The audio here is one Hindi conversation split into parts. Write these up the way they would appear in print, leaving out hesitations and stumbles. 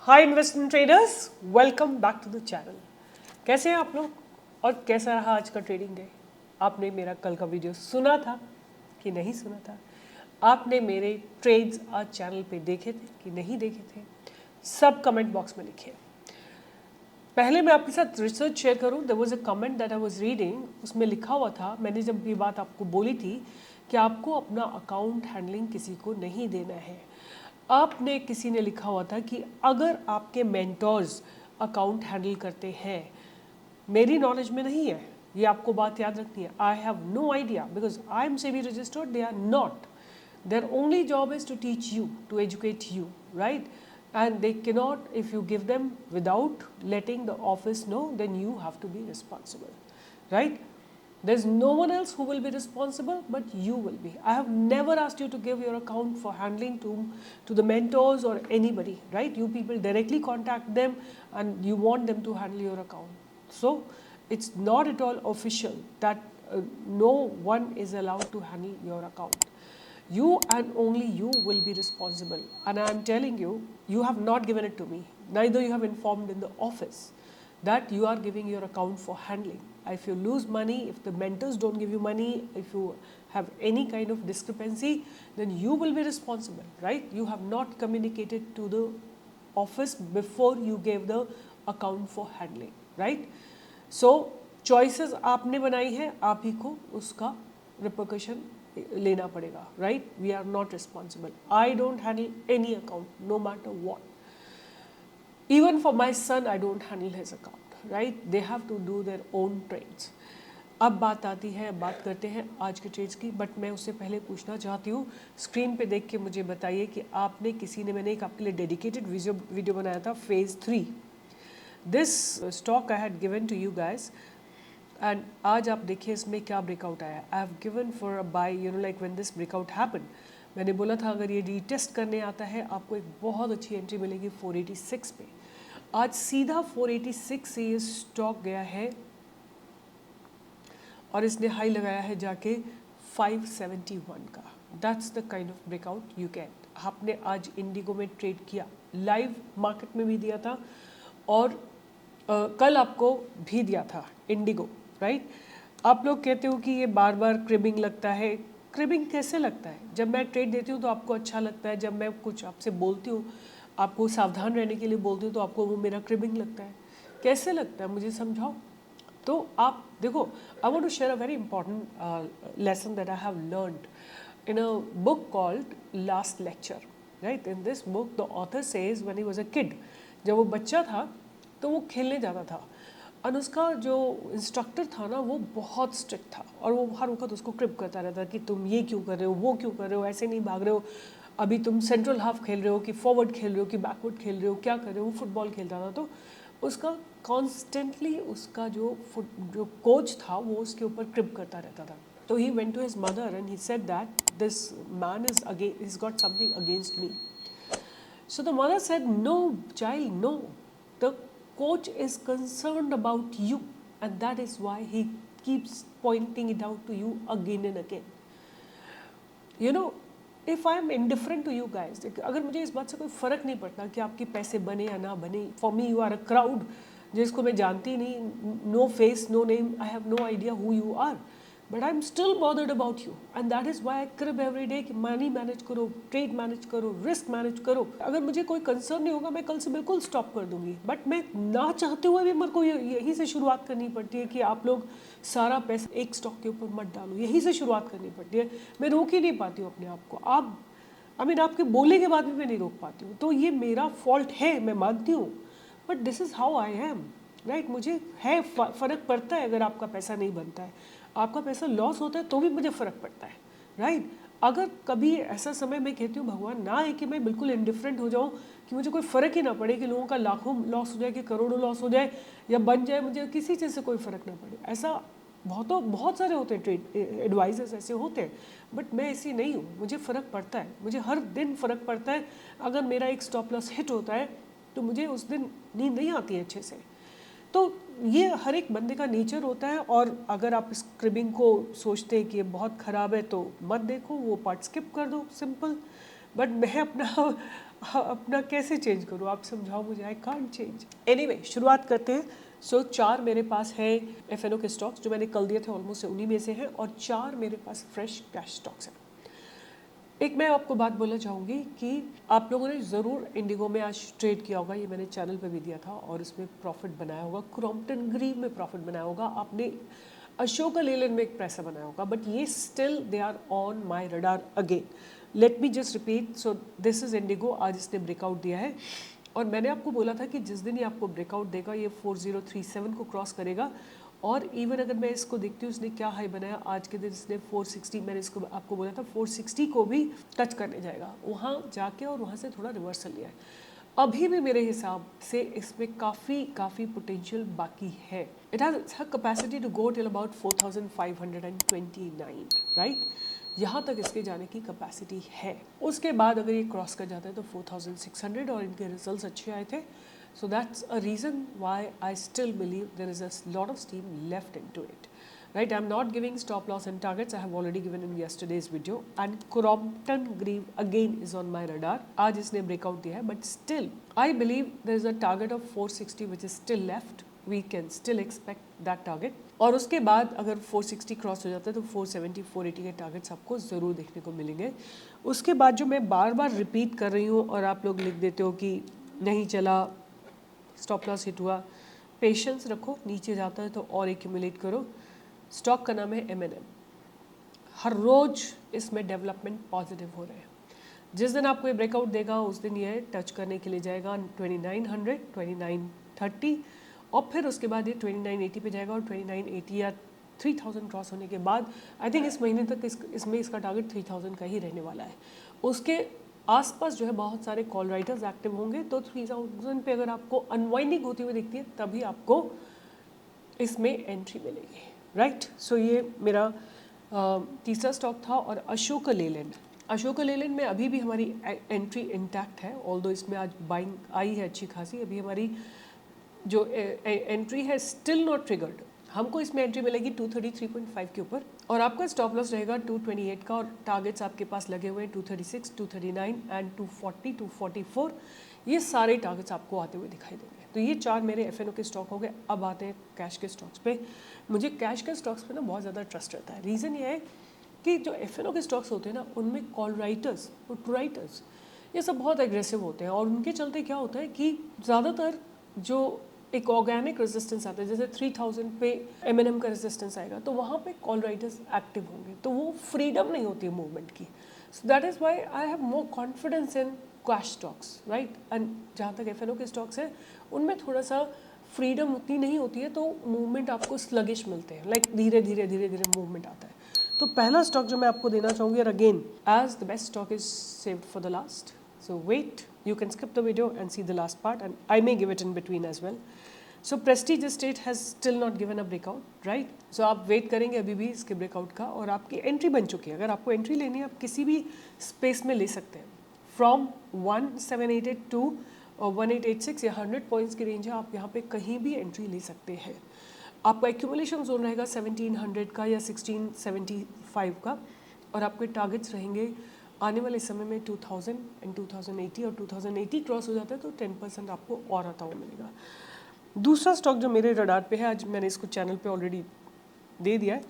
Hi investment traders, welcome back to the channel. कैसे हैं आप लोग और कैसा रहा आज का ट्रेडिंग डे? आपने मेरा कल का वीडियो सुना था कि नहीं सुना था? आपने मेरे ट्रेड्स आज चैनल पे देखे थे कि नहीं देखे थे? सब कमेंट बॉक्स में लिखिए। पहले मैं आपके साथ रिसर्च शेयर करूं। There was a comment that I was reading, उसमें लिखा हुआ था, मैंने जब ये बात आपको बोली थी कि आपको अपना अकाउंट हैंडलिंग किसी को नहीं देना है। आपने किसी ने लिखा हुआ था कि अगर आपके मेंटोर्स अकाउंट हैंडल करते हैं, मेरी नॉलेज में नहीं है, ये आपको बात याद रखनी है। I have no idea because I am SEBI registered, they are not. Their only job is to teach you, to educate you, right? And they cannot, if you give them without letting the office know, then you have to be responsible, right? There's no one else who will be responsible, but you will be. I have never asked you to give your account for handling to the mentors or anybody, right? You people directly contact them and you want them to handle your account. So it's not at all official that no one is allowed to handle your account. You and only you will be responsible. And I am telling you, you have not given it to me. Neither you have informed in the office that you are giving your account for handling. If you lose money, if the mentors don't give you money, if you have any kind of discrepancy, then you will be responsible, right? You have not communicated to the office before you gave the account for handling, right? So choices आपने बनाई है, आप ही को उसका repercussion लेना पड़ेगा, right? We are not responsible. I don't handle any account, no matter what. Even for my son, I don't handle his account, right? They have to do their own trades. अब बात आती है, बात करते हैं आज के ट्रेड्स की, बट मैं उससे पहले पूछना चाहती हूँ, स्क्रीन पे देख के मुझे बताइए कि आपने किसी ने, मैंने एक आपके लिए डेडिकेटेड वीडियो बनाया था phase 3। This stock I had given to you guys, and आज आप देखिए इसमें क्या ब्रेकआउट आया। I have given for a buy, you know, like when this breakout happen, मैंने बोला था अगर ये रीटेस्ट करने आता है आपको एक बहुत अच्छी एंट्री मिलेगी 486 पे। आज सीधा 486 से ये स्टॉक गया है और इसने हाई लगाया है जाके 571 का। That's the kind of breakout you get. आपने आज इंडिगो में ट्रेड किया, लाइव मार्केट में भी दिया था और कल आपको भी दिया था इंडिगो, राइट? आप लोग कहते हो कि ये बार बार क्रिबिंग लगता है। क्रिबिंग कैसे लगता है? जब मैं ट्रेड देती हूँ तो आपको अच्छा लगता है, जब मैं कुछ आपसे बोलती हूँ, आपको सावधान रहने के लिए बोलती हूँ, तो आपको वो मेरा क्रिबिंग लगता है। कैसे लगता है मुझे समझाओ। तो आप देखो, I want to share a very important lesson that I have learned in a book called last lecture, right? In this book the author says when he was a kid, जब वो बच्चा था तो वो खेलने जाता था और उसका जो इंस्ट्रक्टर था ना वो बहुत स्ट्रिक्ट था और वो हर वक्त उसको क्रिप करता रहता कि तुम ये क्यों कर रहे हो, वो क्यों कर रहे हो, ऐसे नहीं भाग रहे हो, अभी तुम सेंट्रल हाफ खेल रहे हो कि फॉरवर्ड खेल रहे हो कि बैकवर्ड खेल रहे हो, क्या कर रहे हो। वो फुटबॉल खेलता था तो उसका कॉन्स्टेंटली उसका जो कोच था वो उसके ऊपर क्रिप करता रहता था। तो he went to his mother and he said that this man is again, he's got something against me. So the mother said, no child, no, the coach is concerned about you and that is why he keeps pointing it out to you again and again. You know, if I am indifferent to you guys, अगर मुझे इस बात से कोई फ़र्क नहीं पड़ता कि आपके पैसे बने या ना बने, for me you are a crowd जिसको मैं जानती नहीं, no face, no name, I have no idea who you are, but I'm still bothered about you and that is why I crib every day कि मनी मैनेज करो, ट्रेड मैनेज करो, रिस्क मैनेज करो। अगर मुझे कोई कंसर्न नहीं होगा मैं कल से बिल्कुल स्टॉप कर दूंगी, बट मैं ना चाहते हुए भी मेरे को यही से शुरुआत करनी पड़ती है कि आप लोग सारा पैसा एक स्टॉक के ऊपर मत डालो, यही से शुरुआत करनी पड़ती है। मैं रोक ही नहीं पाती हूँ अपने आप को। आप आपके बोलने के बाद भी मैं नहीं रोक पाती हूँ, तो ये मेरा फॉल्ट है, मैं मानती हूँ, but this is how I am, right? मुझे है फ़र्क पड़ता है अगर आपका पैसा नहीं बनता है, आपका पैसा लॉस होता है तो भी मुझे फ़र्क पड़ता है, राइट? अगर कभी ऐसा समय मैं कहती हूँ भगवान ना है कि मैं बिल्कुल इंडिफरेंट हो जाऊँ, कि मुझे कोई फ़र्क ही ना पड़े कि लोगों का लाखों लॉस हो जाए कि करोड़ों लॉस हो जाए या बन जाए, मुझे किसी चीज़ से कोई फ़र्क ना पड़े। ऐसा बहुत सारे होते हैं ट्रेड एडवाइजर्स ऐसे होते हैं, बट मैं ऐसी नहीं हूँ। मुझे फ़र्क पड़ता है, मुझे हर दिन फ़र्क पड़ता है। अगर मेरा एक स्टॉप लॉस हिट होता है तो मुझे उस दिन नींद नहीं आती है अच्छे से। तो ये हर एक बंदे का नेचर होता है, और अगर आप इस क्रिबिंग को सोचते हैं कि ये बहुत ख़राब है तो मत देखो, वो पार्ट स्किप कर दो, सिंपल। बट मैं अपना अपना कैसे चेंज करूँ, आप समझाओ मुझे, आई कांट चेंज। एनीवे शुरुआत करते हैं। सो 4 मेरे पास है एफएनओ के स्टॉक्स जो मैंने कल दिए थे, ऑलमोस्ट उन्हीं में से हैं, और 4 मेरे पास फ्रेश कैश स्टॉक्स हैं। एक मैं आपको बात बोलना चाहूँगी कि आप लोगों ने ज़रूर इंडिगो में आज ट्रेड किया होगा, ये मैंने चैनल पे भी दिया था, और इसमें प्रॉफिट बनाया होगा, क्रॉम्पटन ग्रीव में प्रॉफिट बनाया होगा, आपने अशोका लेलैंड में एक पैसा बनाया होगा, बट ये still they are on my radar again. Let me just repeat, so this is IndiGo, आज इसने ब्रेकआउट दिया है, और मैंने आपको बोला था कि जिस दिन ये आपको ब्रेकआउट देगा ये 4037 को क्रॉस करेगा, और इवन अगर मैं इसको देखती हूँ इसने क्या हाई बनाया आज के दिन, इसने 460, मैंने इसको आपको बोला था 460 को भी टच करने जाएगा, वहाँ जाके और वहाँ से थोड़ा रिवर्सल लिया है। अभी भी मेरे हिसाब से इसमें काफ़ी पोटेंशियल बाकी है। It has capacity to go till about 4529, right, यहाँ तक इसके जाने की कैपेसिटी है। उसके बाद अगर ये क्रॉस कर जाता है तो 4600, और इनके रिजल्ट्स अच्छे आए थे, so that's a reason why I still believe there is a lot of steam left into it, right? I'm not giving stop loss and targets, I have already given in yesterday's video, and Crompton Greave again is on my radar. आज इसने breakout दिया है, but still I believe there is a target of 460 which is still left. We can still expect that target, और उसके बाद अगर 460 क्रॉस हो जाता है तो 470 480 के टारगेट्स आपको ज़रूर देखने को मिलेंगे। उसके बाद जो मैं बार बार रिपीट कर रही हूँ और आप लोग लिख देते हो कि नहीं चला, स्टॉप लॉस हिट हुआ, पेशेंस रखो, नीचे जाता है तो और एक्यूमुलेट करो। स्टॉक का नाम है M&M, हर रोज़ इसमें डेवलपमेंट पॉजिटिव हो रहे हैं। जिस दिन आपको ये ब्रेकआउट देगा उस दिन ये टच करने के लिए जाएगा 2900 2930, और फिर उसके बाद ये 2980 पे जाएगा, और 2980 या 3000 क्रॉस होने के बाद आई थिंक इस महीने तक इसमें इसका टारगेट 3000 का ही रहने वाला है। उसके आसपास जो है बहुत सारे कॉल राइटर्स एक्टिव होंगे, तो 3000 पे अगर आपको अनवाइंडिंग होती हुई दिखती है तभी आपको इसमें एंट्री मिलेगी, राइट। सो ये मेरा तीसरा स्टॉक था। और अशोका लेलैंड में अभी भी हमारी एंट्री इंटैक्ट है, ऑल्दो इसमें आज बाइंग आई है अच्छी खासी। अभी हमारी जो एंट्री है स्टिल नॉट ट्रिगर्ड, हमको इसमें एंट्री मिलेगी 233.5 के ऊपर, और आपका स्टॉप लॉस रहेगा 228 का, और टारगेट्स आपके पास लगे हुए हैं 236 239 एंड 240 244। ये सारे टारगेट्स आपको आते हुए दिखाई देंगे। तो ये 4 मेरे एफएनओ के स्टॉक हो गए। अब आते हैं कैश के स्टॉक्स पे। मुझे कैश के स्टॉक्स पे ना बहुत ज़्यादा ट्रस्ट रहता है। रीज़न ये है कि जो एफएनओ के स्टॉक्स होते हैं ना, उनमें कॉल राइटर्स और पुट राइटर्स ये सब बहुत एग्रेसिव होते हैं, और उनके चलते क्या होता है कि ज़्यादातर जो एक ऑर्गेनिक रेजिस्टेंस आता है, जैसे 3000 पे M&M का रेजिस्टेंस आएगा, तो वहाँ पे कॉल राइटर्स एक्टिव होंगे, तो वो फ्रीडम नहीं होती है मूवमेंट की। So that is why I have more confidence in cash stocks, right. And जहाँ तक एफएनओ के स्टॉक्स हैं उनमें थोड़ा सा फ्रीडम उतनी नहीं होती है, तो मूवमेंट आपको स्लगिश मिलते हैं, लाइक धीरे धीरे मूवमेंट आता है। तो पहला स्टॉक जो मैं आपको देना चाहूँगी, और again as the best stock is saved for the last, so wait, you can skip the video and see the last part, and I may give it in between as well. So Prestige Estate has still not given a breakout, right? So आप वेट करेंगे अभी भी इसके ब्रेकआउट का, और आपकी एंट्री बन चुकी है। अगर आपको एंट्री लेनी है आप किसी भी स्पेस में ले सकते हैं, फ्रॉम 1788 टू 1886 या 100 पॉइंट्स की रेंज है, आप यहाँ पे कहीं भी एंट्री ले सकते हैं। आपका एक्यूमुलेशन जोन रहेगा 1700 का या 1675 का, और आपके टारगेट्स रहेंगे आने वाले समय में 2000 एंड 2080, और 2080 क्रॉस हो जाता है तो 10% आपको और आता हुआ मिलेगा। दूसरा स्टॉक जो मेरे रडार पे है, आज मैंने इसको चैनल पे ऑलरेडी दे दिया है,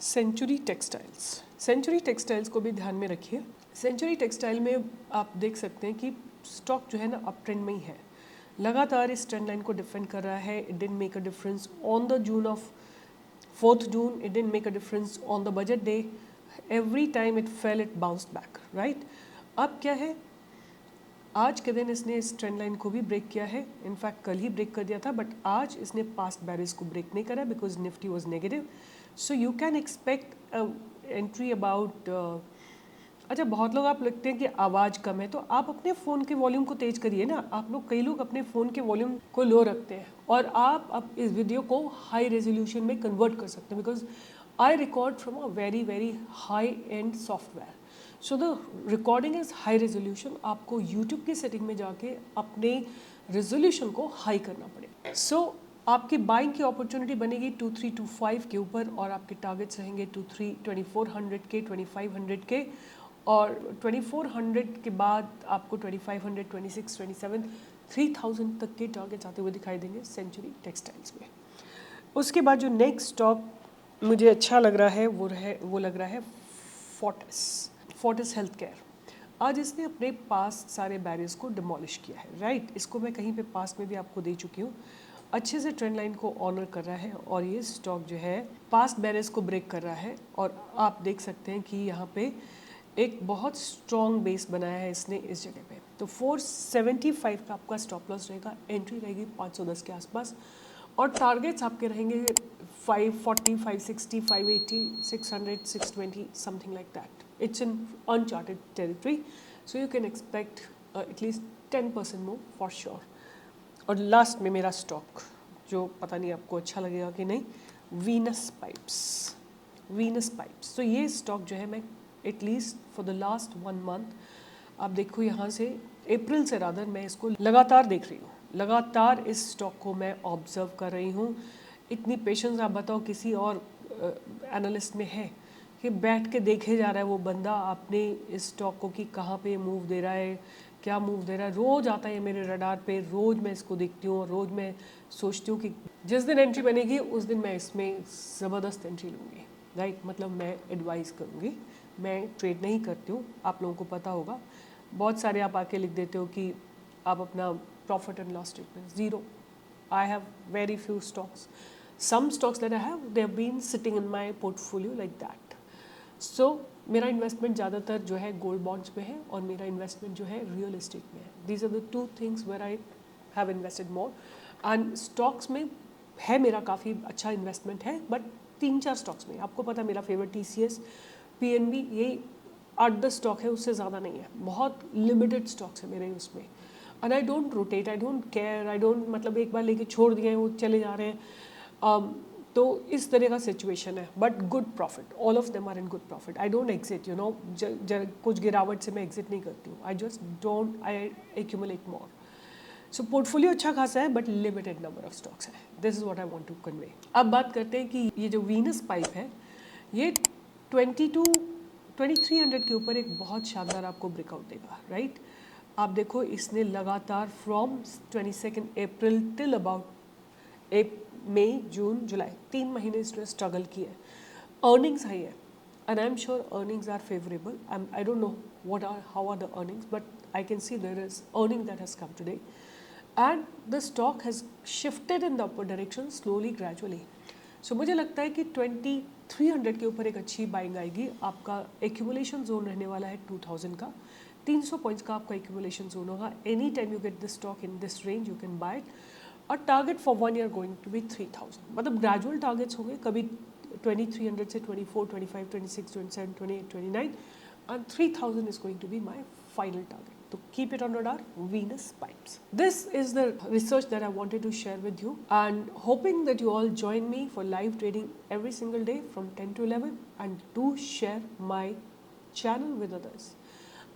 सेंचुरी टेक्सटाइल्स को भी ध्यान में रखिए। सेंचुरी टेक्सटाइल में आप देख सकते हैं कि स्टॉक जो है ना अप ट्रेंड में ही है, लगातार इस ट्रेंड लाइन को डिफेंड कर रहा है। It didn't make a difference on the 4th June, it didn't make a difference on the budget day, every time it fell it bounced back, right? अब क्या है, आज के दिन इसने इस ट्रेंड लाइन को भी ब्रेक किया है, इनफैक्ट कल ही ब्रेक कर दिया था, बट आज इसने पास्ट बैरियर्स को ब्रेक नहीं करा because Nifty was negative. So you can expect entry about अच्छा, बहुत लोग आप लिखते हैं कि आवाज़ कम है, तो आप अपने फ़ोन के वॉल्यूम को तेज़ करिए ना। आप लोग, कई लोग अपने फ़ोन के वॉल्यूम को लो रखते हैं, और आप अब इस वीडियो को हाई रेजोल्यूशन में कन्वर्ट कर सकते हैं, because I record from a very high-end software. So the recording is high resolution. आपको YouTube की सेटिंग में जाके अपने रेजोल्यूशन को हाई करना पड़ेगा। So आपकी बाइंग की अपॉर्चुनिटी बनेगी 2325 के ऊपर, और आपके टारगेट्स रहेंगे 2400 के, 2500 के, और 2400 के बाद आपको 2500, 26, 27, 3000 तक के टारगेट्स आते हुए दिखाई देंगे सेंचुरी टेक्सटाइल्स में। उसके बाद जो नेक्स्ट स्टॉक मुझे अच्छा लग रहा है वो लग रहा है फोर्टिस हेल्थ केयर। आज इसने अपने पास सारे बैरियर्स को डिमोलिश किया है, राइट। इसको मैं कहीं पे पास में भी आपको दे चुकी हूँ। अच्छे से ट्रेंड लाइन को ऑनर कर रहा है और ये स्टॉक जो है पास्ट बैरियर्स को ब्रेक कर रहा है और आप देख सकते हैं कि यहाँ पे एक बहुत स्ट्रॉन्ग बेस बनाया है इसने इस जगह पे। तो 475 का आपका स्टॉप लॉस रहेगा, एंट्री रहेगी 510 के आसपास और टारगेट्स आपके रहेंगे 540, 560, 580, 600, 620, something like that. It's in uncharted territory, so you can expect at least 10% more for sure. और लास्ट में मेरा स्टॉक जो पता नहीं आपको अच्छा लगेगा कि नहीं, वीनस पाइप्स। तो ये स्टॉक जो है मैं at least for the last 1 month, आप देखो यहाँ से अप्रैल से रादर मैं इसको लगातार देख रही हूँ, लगातार इस स्टॉक को मैं ऑब्जर्व कर रही हूँ। इतनी पेशेंस आप बताओ किसी और एनालिस्ट में है कि बैठ के देखे जा रहा है वो बंदा आपने इस स्टॉक को कि कहाँ पे मूव दे रहा है, क्या मूव दे रहा है। रोज़ आता है मेरे रडार पे, रोज़ मैं इसको देखती हूँ और रोज़ मैं सोचती हूँ कि जिस दिन एंट्री बनेगी उस दिन मैं इसमें ज़बरदस्त एंट्री लूँगी, राइट। मतलब मैं एडवाइस करूँगी, मैं ट्रेड नहीं करती हूँ, आप लोगों को पता होगा। बहुत सारे आप आके लिख देते हो कि आप अपना profit and loss statement zero. I have very few stocks, some stocks that I have they have been sitting in my portfolio like that. So मेरा इन्वेस्टमेंट ज़्यादातर जो है गोल्ड बॉन्ड्स में है और मेरा इन्वेस्टमेंट जो है रियल एस्टेट में है। These are the 2 things where I have invested more. And stocks में है मेरा काफ़ी अच्छा इन्वेस्टमेंट है, बट 3-4 स्टॉक्स में। आपको पता है मेरा फेवरेट TCS, PNB, ये 8-10 स्टॉक है, उससे ज़्यादा नहीं है। बहुत लिमिटेड स्टॉक्स है मेरे उसमें। And I don't rotate, I don't care, I don't मतलब एक बार लेके छोड़ दिए वो चले जा रहे हैं। तो इस तरह का सिचुएशन है, but good profit, all of them are in good profit. I don't exit, you know, कुछ गिरावट से मैं एग्जिट नहीं करती हूँ। I just don't, I accumulate more. So portfolio अच्छा खासा है but limited number of stocks है। This is what I want to convey. अब बात करते हैं कि ये जो वीनस पाइप है ये 2300 के ऊपर एक बहुत शानदार आपको ब्रेकआउट देगा, राइट। आप देखो इसने लगातार from 22 April till about May, June, July 3 महीने इसने स्ट्रगल किया है। अर्निंग्स हाई है and I am sure earnings are favourable. I don't know how are the earnings, but I can see there is earning that has come today and the stock has shifted in the upper direction slowly gradually. So मुझे लगता है कि 2300 के ऊपर एक अच्छी बाइंग आएगी। आपका एक्यूमुलेशन जोन रहने वाला है 2000 का, 300 पॉइंट्स का आपका एक्यूमुलेशन जोन होगा। Any time you get this stock in this range you can buy it. और target for 1 year going to be 3000, मतलब ग्रेजुअल टारगेट्स होंगे, कभी 2300 से 24, 25, 26, 27, 28, 29 and 3000 is going to be my final target. So keep it on radar, Venus Pipes. This is the research that I wanted to share with you and hoping that you all join me for live trading every single day from 10 to 11 and do share my channel with others.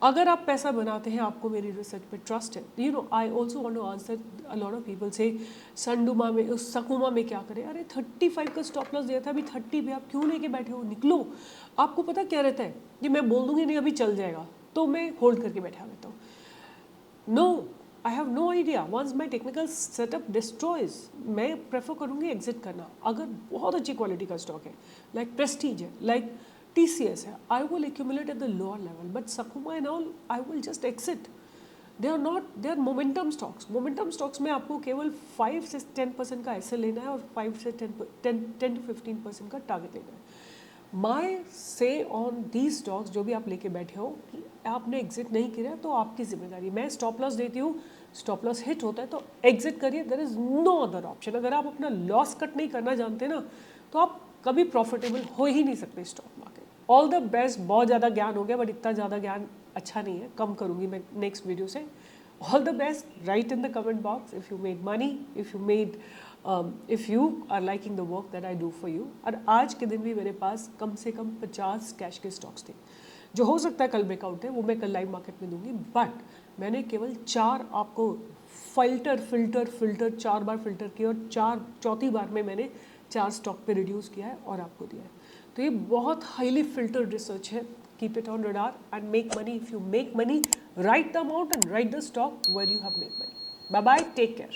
अगर आप पैसा बनाते हैं, आपको मेरी रिसर्च पे ट्रस्ट है, you know, I also want to answer a lot of people से संडुमा में, उस सकुमा में क्या करें। अरे 35 का स्टॉप लॉस दिया था, अभी 30 पे आप क्यों लेके बैठे हो, निकलो। आपको पता क्या रहता है कि मैं बोल दूंगी नहीं अभी चल जाएगा, तो मैं होल्ड करके बैठा रहता हूँ। No, I have no idea, once my technical setup destroys, मैं प्रेफर करूँगी एग्जिट करना। अगर बहुत अच्छी क्वालिटी का स्टॉक है, लाइक प्रेस्टीज है, लाइक TCS है, I will accumulate at the lower level, but Sakuma and all, I will just exit. They are not, they are momentum stocks. Momentum stocks में आपको केवल 5 से 10% का ऐसे लेना है और 5 से 10 to 15% का टारगेट लेना है। My say on these stocks, जो भी आप लेके बैठे हो, कि आपने एग्जिट नहीं किया तो आपकी जिम्मेदारी। मैं स्टॉप लॉस देती हूँ, स्टॉप लॉस हिट होता है तो एग्जिट करिए, there is no other option. अगर आप अपना लॉस कट नहीं करना जानते ना, तो आप कभी प्रॉफिटेबल हो ही नहीं सकते stock market. All the best. बहुत ज़्यादा ज्ञान हो गया, बट इतना ज़्यादा ज्ञान अच्छा नहीं है, कम करूँगी मैं नेक्स्ट वीडियो से। All the best. Right in the comment box if you made money, if you are liking the work that I do for you. और आज के दिन भी मेरे पास कम से कम 50 कैश के स्टॉक्स थे, जो हो सकता है कल ब्रेकआउट है, वो मैं कल लाइव मार्केट में दूंगी। बट मैंने केवल 4 आपको फिल्टर 4 बार फिल्टर किया और चौथी बार में मैंने 4 स्टॉक पे रिड्यूस किया है और आपको दिया है। तो ये बहुत हाईली फिल्टर्ड रिसर्च है। keep it on radar and make money. If you make money, write the amount and write the stock where you have made money. Bye bye, take care.